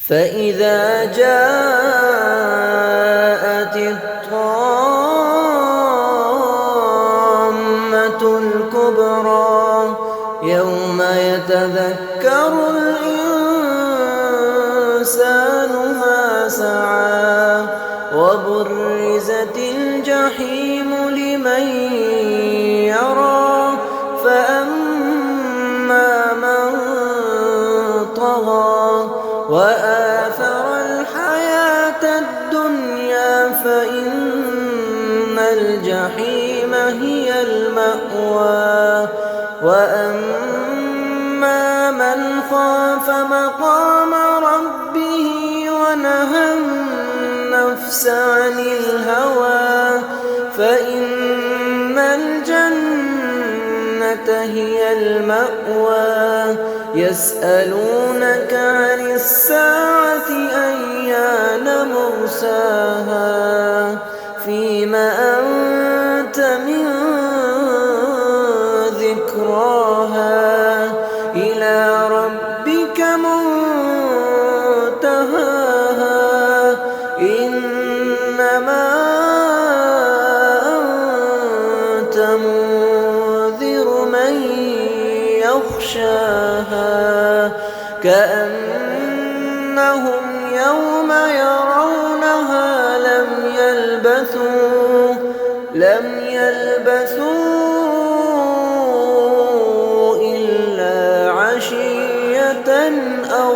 فإذا جاءت الطامة الكبرى يوم يتذكر الإنسان ما سعى وبرزت الجحيم لمن يرى فأما من طغى وآثر الحياة الدنيا فإن الجحيم هي المأوى وأما من خاف مقام ربه ونهى النفس عن الهوى فإن الجنة هي المأوى يسألونك عن الساعة أيان مرساها فيم أنت من ذكراها إلى ربك منتهاها إنما أنت منذر من يخشاها كأنهم يوم يرونها لم يلبثوا إلا عشية أو